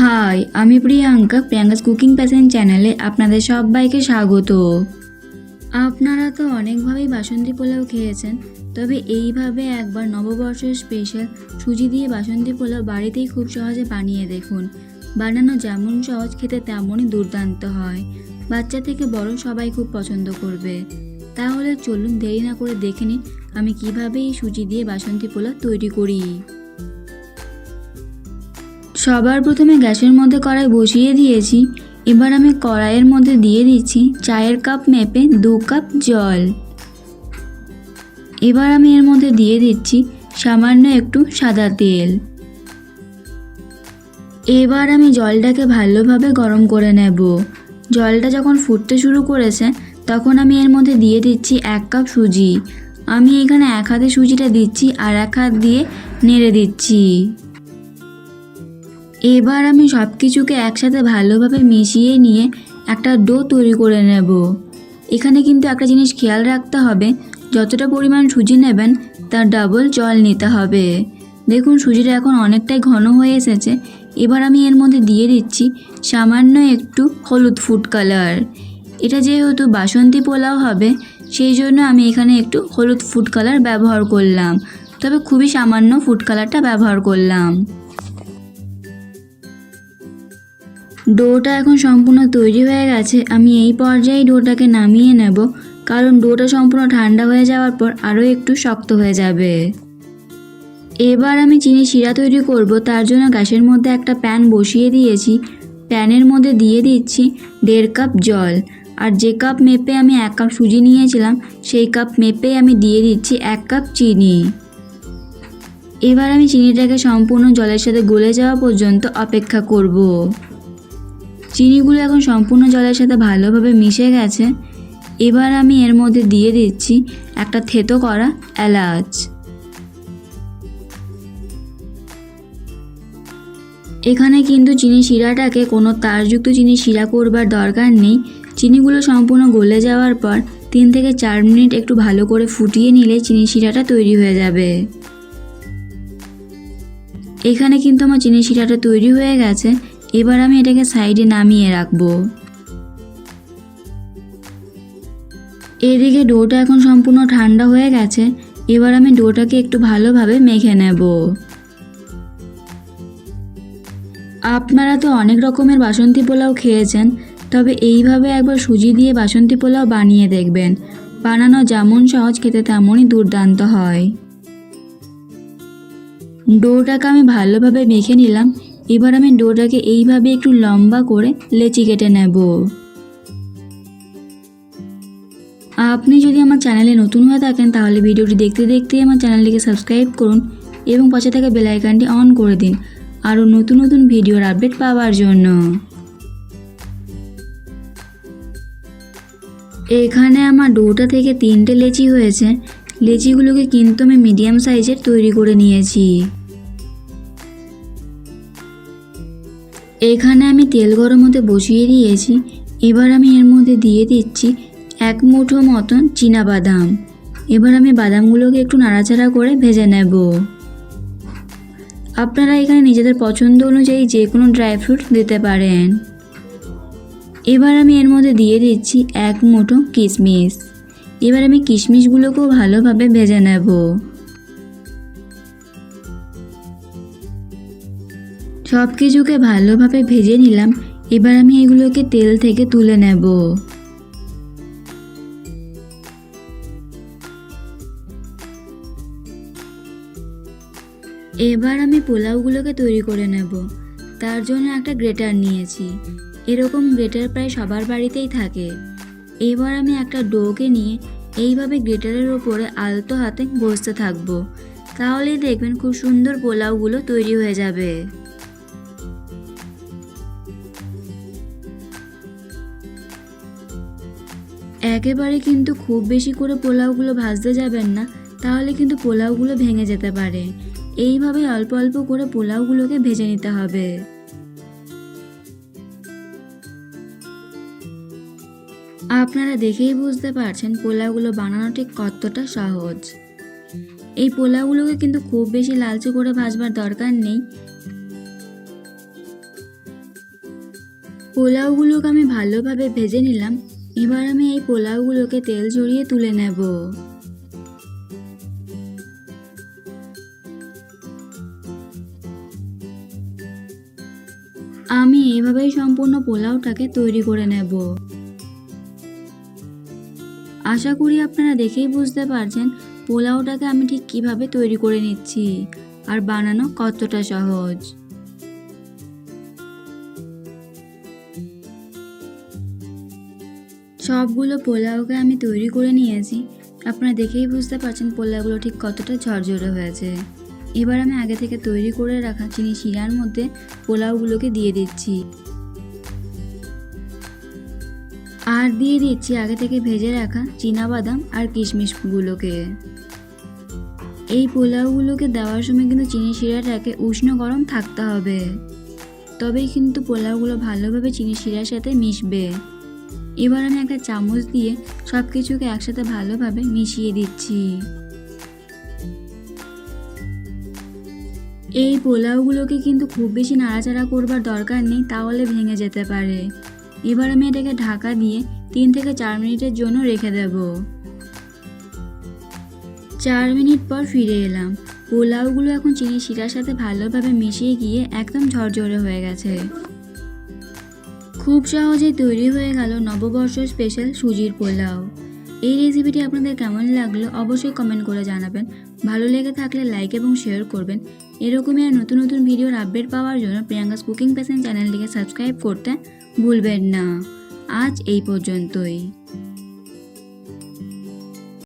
High, আমি Priyanka's cooking passion চ্যানেলে আপনাদের সবাইকে স্বাগত। আপনারা তো অনেকভাবেই বাসন্তী পোলাও খেয়েছেন, তবে এইভাবে একবার নববর্ষের স্পেশাল সুজি দিয়ে বাসন্তী পোলাও বাড়িতেই খুব সহজে বানিয়ে দেখুন। বানানো যেমন সহজ, খেতে তেমনই দুর্দান্ত হয়। বাচ্চা থেকে বড় সবাই খুব পছন্দ করবে। তাহলে চলুন দেরি না করে দেখে নিন আমি কিভাবে এই সুজি দিয়ে বাসন্তী পোলাও তৈরি করি। সবার প্রথমে গ্যাসের মধ্যে কড়াই বসিয়ে দিয়েছি। এবার আমি কড়াইয়ের মধ্যে দিয়ে দিচ্ছি চায়ের কাপ মেপে 2 কাপ জল। এবার আমি এর মধ্যে দিয়ে দিচ্ছি সামান্য একটু সাদা তেল। এবার আমি জলটাকে ভালোভাবে গরম করে নেব। জলটা যখন ফুটতে শুরু করেছে তখন আমি এর মধ্যে দিয়ে দিচ্ছি 1 কাপ সুজি। আমি এখানে এক হাতে সুজিটা দিচ্ছি আর এক হাত দিয়ে নেড়ে দিচ্ছি। এবার আমি সব কিছুকে একসাথে ভালোভাবে মিশিয়ে নিয়ে একটা ডো তৈরি করে নেব। এখানে কিন্তু একটা জিনিস খেয়াল রাখতে হবে, যতটা পরিমাণ সুজি নেবেন তার ডাবল জল নিতে হবে। দেখুন সুজিটা এখন অনেকটাই ঘন হয়ে এসেছে। এবার আমি এর মধ্যে দিয়ে দিচ্ছি সামান্য একটু হলুদ ফুড কালার। এটা যেহেতু বাসন্তী পোলাও হবে সেই জন্য আমি এখানে একটু হলুদ ফুড কালার ব্যবহার করলাম, তবে খুবই সামান্য ফুড কালারটা ব্যবহার করলাম। ডোটা এখন সম্পূর্ণ তৈরি হয়ে গেছে। আমি এই পর্যায়ে ডোটাকে নামিয়ে নেব, কারণ ডোটা সম্পূর্ণ ঠান্ডা হয়ে যাওয়ার পর আরও একটু শক্ত হয়ে যাবে। এবার আমি চিনি শিরা তৈরি করব। তার জন্য গ্যাসের মধ্যে একটা প্যান বসিয়ে দিয়েছি। প্যানের মধ্যে দিয়ে দিচ্ছি 1.5 কাপ জল, আর যে কাপ মেপে আমি 1 কাপ সুজি নিয়েছিলাম সেই কাপ মেপে আমি দিয়ে দিচ্ছি 1 কাপ চিনি। এবার আমি চিনিটাকে সম্পূর্ণ জলের সাথে গলে যাওয়া পর্যন্ত অপেক্ষা করব। চিনিগুলো এখন সম্পূর্ণ জলের সাথে ভালোভাবে মিশে গেছে। এবার আমি এর মধ্যে দিয়ে দিচ্ছি একটা থেতো করা এলাচ। এখানে কিন্তু চিনি শিরাটাকে কোনো তারযুক্ত চিনি শিরা করবার দরকার নেই। চিনিগুলো সম্পূর্ণ গলে যাওয়ার পর 3 থেকে 4 মিনিট একটু ভালো করে ফুটিয়ে নিলে চিনি শিরাটা তৈরি হয়ে যাবে। এখানে কিন্তু আমার চিনি শিরাটা তৈরি হয়ে গেছে। এবার আমি এটাকে সাইডে নামিয়ে রাখবো। এদিকে ডোটা এখন সম্পূর্ণ ঠান্ডা হয়ে গেছে। এবার আমি ডোটাকে একটু ভালোভাবে মেখে নেব। আপনারা তো অনেক রকমের বাসন্তী পোলাও খেয়েছেন, তবে এইভাবে একবার সুজি দিয়ে বাসন্তী পোলাও বানিয়ে দেখবেন। বানানো যেমন সহজ, খেতে তেমনই দুর্দান্ত হয়। ডোটাকে আমি ভালোভাবে মেখে নিলাম। এবার আমি ডোটাকে এইভাবে একটু লম্বা করে লেচি কেটে নেব। আপনি যদি আমার চ্যানেলে নতুন হয়ে থাকেন তাহলে ভিডিওটি দেখতে দেখতেই আমার চ্যানেলটিকে সাবস্ক্রাইব করুন এবং পাশে থাকা বেল আইকনটি অন করে দিন আরও নতুন নতুন ভিডিওর আপডেট পাওয়ার জন্য। এখানে আমার ডোটা থেকে 3টে লেচি হয়েছে। লেচিগুলোকে কিন্তু আমি মিডিয়াম সাইজের তৈরি করে নিয়েছি। এখানে আমি তেল গরম হতে বসিয়ে দিয়েছি। এবার আমি এর মধ্যে দিয়ে দিচ্ছি 1 মুঠো মতন চীনাবাদাম। এবার আমি বাদামগুলোকে একটু নাড়াচাড়া করে ভেজে নেব। আপনারা এখানে নিজেদের পছন্দ অনুযায়ী যে কোনো ড্রাই ফ্রুট দিতে পারেন। এবার আমি এর মধ্যে দিয়ে দিচ্ছি 1 মুঠো কিশমিশ। এবার আমি কিশমিশগুলোকেও ভালোভাবে ভেজে নেব। সব কিছুকে ভালোভাবে ভেজে নিলাম। এবার আমি এগুলোকে তেল থেকে তুলে নেব। এবার আমি পোলাওগুলোকে তৈরি করে নেব। তার জন্য একটা গ্রেটার নিয়েছি। এরকম গ্রেটার প্রায় সবার বাড়িতেই থাকে। এবার আমি একটা ডোকে নিয়ে এইভাবে গ্রেটারের ওপরে আলতো হাতে ঘষতে থাকবো। তাহলেই দেখবেন খুব সুন্দর পোলাওগুলো তৈরি হয়ে যাবে। একেবারে কিন্তু খুব বেশি করে পোলাওগুলো ভাজতে যাবেন না, তাহলে কিন্তু পোলাওগুলো ভেঙে যেতে পারে। এইভাবে অল্প অল্প করে পোলাওগুলোকে ভেজে নিতে হবে। আপনারা দেখেই বুঝতে পারছেন পোলাওগুলো বানানো ঠিক কতটা সহজ। এই পোলাওগুলোকে কিন্তু খুব বেশি লালচে করে ভাজবার দরকার নেই। পোলাওগুলোকে আমি ভালোভাবে ভেজে নিলাম। এবার আমি এই পোলাওগুলোকে তেল ঝরিয়ে তুলে নেব। আমি এভাবেই সম্পূর্ণ পোলাওটাকে তৈরি করে নেব। আশা করি আপনারা দেখেই বুঝতে পারছেন পোলাওটাকে আমি ঠিক কিভাবে তৈরি করে নিচ্ছি আর বানানো কতটা সহজ। সবগুলো পোলাওকে আমি তৈরি করে নিয়েছি। আপনারা দেখেই বুঝতে পারছেন পোলাওগুলো ঠিক কতটা ঝরঝরে হয়েছে। এবার আমি আগে থেকে তৈরি করে রাখা চিনি শিরার মধ্যে পোলাওগুলোকে দিয়ে দিচ্ছি আর দিয়ে দিচ্ছি আগে থেকে ভেজে রাখা চীনাবাদাম আর কিশমিশগুলোকে। এই পোলাওগুলোকে দেওয়ার সময় কিন্তু চিনি শিরাটাকে উষ্ণ গরম থাকতে হবে, তবেই কিন্তু পোলাওগুলো ভালোভাবে চিনি শিরার সাথে মিশবে। এবার আমি একটা চামচ দিয়ে সব কিছুকে একসাথে ভালোভাবে মিশিয়ে দিচ্ছি। এই পোলাওগুলোকে কিন্তু খুব বেশি নাড়াচাড়া করবার দরকার নেই, তাহলে ভেঙে যেতে পারে। এবার আমি এটাকে ঢাকা দিয়ে 3 থেকে 4 মিনিটের জন্য রেখে দেব। 4 মিনিট পর ফিরে এলাম। পোলাওগুলো এখন চিনি শিরার সাথে ভালোভাবে মিশিয়ে গিয়ে একদম ঝরঝরে হয়ে গেছে। খুব সহজেই তৈরি হয়ে গেল নববর্ষ স্পেশাল সুজির পোলাও। এই রেসিপিটি আপনাদের কেমন লাগলো অবশ্যই কমেন্ট করে জানাবেন। ভালো লেগে থাকলে লাইক এবং শেয়ার করবেন। এরকমই আর নতুন নতুন ভিডিওর আপডেট পাওয়ার জন্য প্রিয়াঙ্কাস কুকিং প্যাশন চ্যানেলটিকে সাবস্ক্রাইব করতে ভুলবেন না। আজ এই পর্যন্তই।